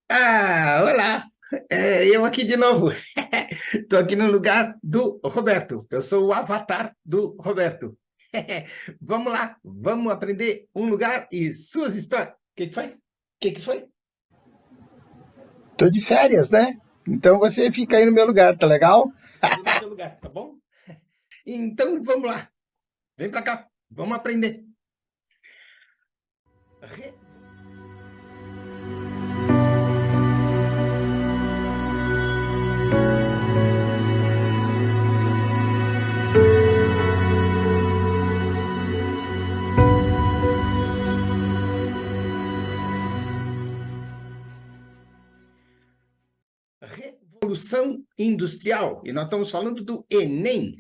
Olá! Eu aqui de novo. Estou aqui no lugar do Roberto. Eu sou o avatar do Roberto. Vamos lá, vamos aprender um lugar e suas histórias. O que foi? O que foi? Tô de férias, né? Então você fica aí no meu lugar, tá legal? Fico no seu lugar, tá bom? Então vamos lá. Vem para cá. Vamos aprender. Re- Revolução Industrial. E nós estamos falando do Enem.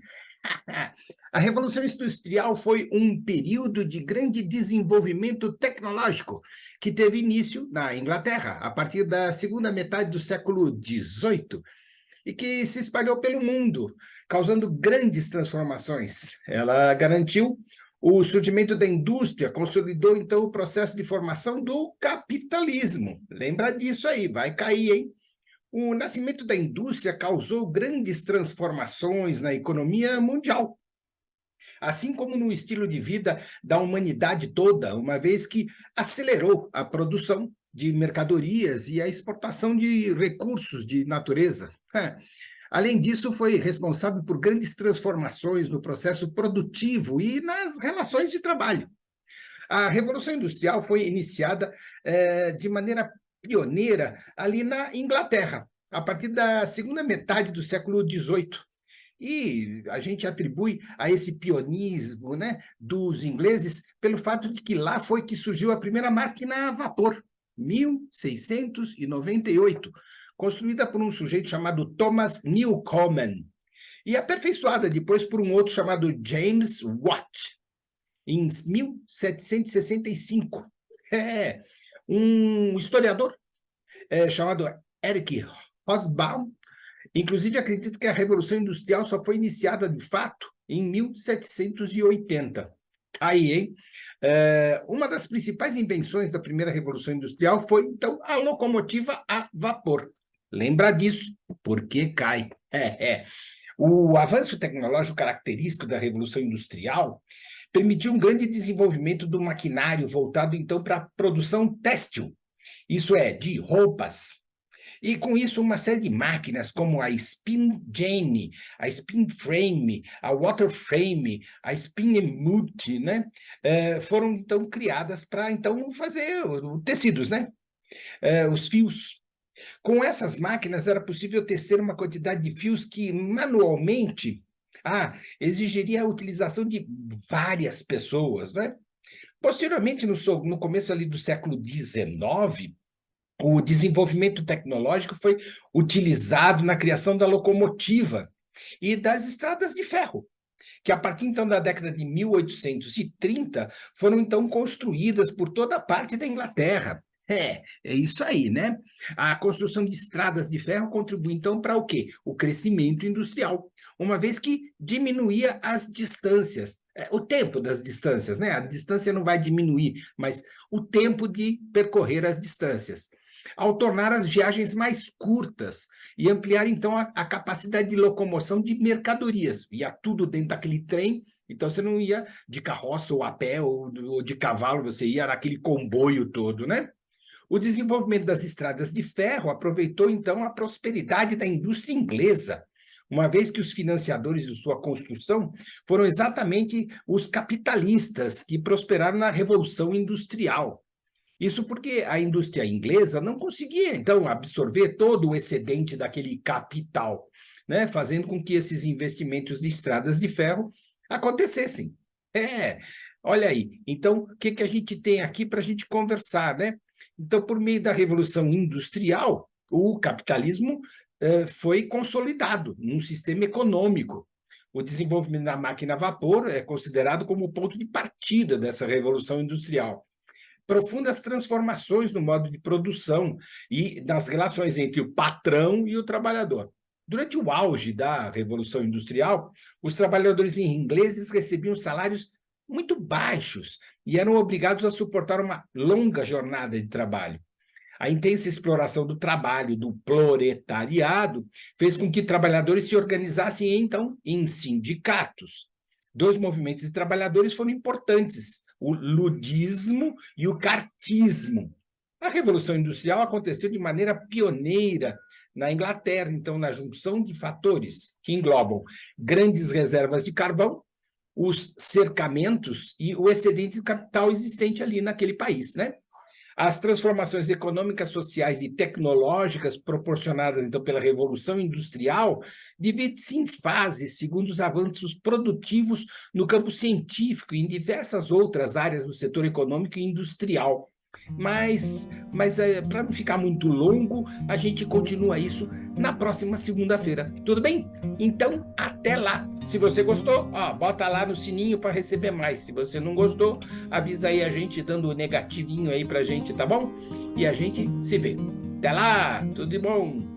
A Revolução Industrial foi um período de grande desenvolvimento tecnológico que teve início na Inglaterra, a partir da segunda metade do século XVIII, e que se espalhou pelo mundo, causando grandes transformações. Ela garantiu o surgimento da indústria, consolidou então o processo de formação do capitalismo. Lembra disso aí, vai cair, hein? O nascimento da indústria causou grandes transformações na economia mundial, assim como no estilo de vida da humanidade toda, uma vez que acelerou a produção de mercadorias e a exportação de recursos de natureza. Além disso, foi responsável por grandes transformações no processo produtivo e nas relações de trabalho. A Revolução Industrial foi iniciada de maneira pioneira ali na Inglaterra, a partir da segunda metade do século XVIII. E a gente atribui a esse pionismo, né, dos ingleses pelo fato de que lá foi que surgiu a primeira máquina a vapor, 1698, construída por um sujeito chamado Thomas Newcomen e aperfeiçoada depois por um outro chamado James Watt, em 1765. Um historiador chamado Eric Hobsbawm, inclusive, acredito que a Revolução Industrial só foi iniciada, de fato, em 1780. Aí, hein? Uma das principais invenções da primeira Revolução Industrial foi, então, a locomotiva a vapor. Lembra disso, porque cai. O avanço tecnológico característico da Revolução Industrial permitiu um grande desenvolvimento do maquinário voltado, então, para a produção têxtil, isso é, de roupas, e com isso, uma série de máquinas como a Spin Jenny, a Spin Frame, a Water Frame, a Spin Multi, né? Foram então criadas para então fazer tecidos, né? Os fios. Com essas máquinas era possível tecer uma quantidade de fios que manualmente exigiria a utilização de várias pessoas, né? Posteriormente, no começo ali do século XIX, o desenvolvimento tecnológico foi utilizado na criação da locomotiva e das estradas de ferro, que a partir então da década de 1830 foram então construídas por toda a parte da Inglaterra. É isso aí, né? A construção de estradas de ferro contribui então para o quê? O crescimento industrial, uma vez que diminuía as distâncias, o tempo das distâncias, né? A distância não vai diminuir, mas o tempo de percorrer as distâncias, ao tornar as viagens mais curtas e ampliar, então, a capacidade de locomoção de mercadorias. Ia tudo dentro daquele trem, então você não ia de carroça ou a pé ou de cavalo, você ia naquele comboio todo, né? O desenvolvimento das estradas de ferro aproveitou, então, a prosperidade da indústria inglesa, uma vez que os financiadores de sua construção foram exatamente os capitalistas que prosperaram na Revolução Industrial. Isso porque a indústria inglesa não conseguia, então, absorver todo o excedente daquele capital, né? Fazendo com que esses investimentos de estradas de ferro acontecessem. É, olha aí. Então, o que a gente tem aqui para a gente conversar, né? Então, por meio da Revolução Industrial, o capitalismo foi consolidado num sistema econômico. O desenvolvimento da máquina a vapor é considerado como o ponto de partida dessa Revolução Industrial. Profundas transformações no modo de produção e nas relações entre o patrão e o trabalhador. Durante o auge da Revolução Industrial, os trabalhadores ingleses recebiam salários muito baixos e eram obrigados a suportar uma longa jornada de trabalho. A intensa exploração do trabalho do proletariado fez com que trabalhadores se organizassem, então, em sindicatos. Dois movimentos de trabalhadores foram importantes, o ludismo e o cartismo. A Revolução Industrial aconteceu de maneira pioneira na Inglaterra, então, na junção de fatores que englobam grandes reservas de carvão, os cercamentos e o excedente de capital existente ali naquele país, né? As transformações econômicas, sociais e tecnológicas proporcionadas, então, pela Revolução Industrial dividem-se em fases, segundo os avanços produtivos no campo científico e em diversas outras áreas do setor econômico e industrial. Mas para não ficar muito longo, a gente continua isso na próxima segunda-feira. Tudo bem? Então, até lá. Se você gostou, bota lá no sininho para receber mais. Se você não gostou, avisa aí a gente dando o negativinho aí pra gente, tá bom? E a gente se vê. Até lá, tudo de bom.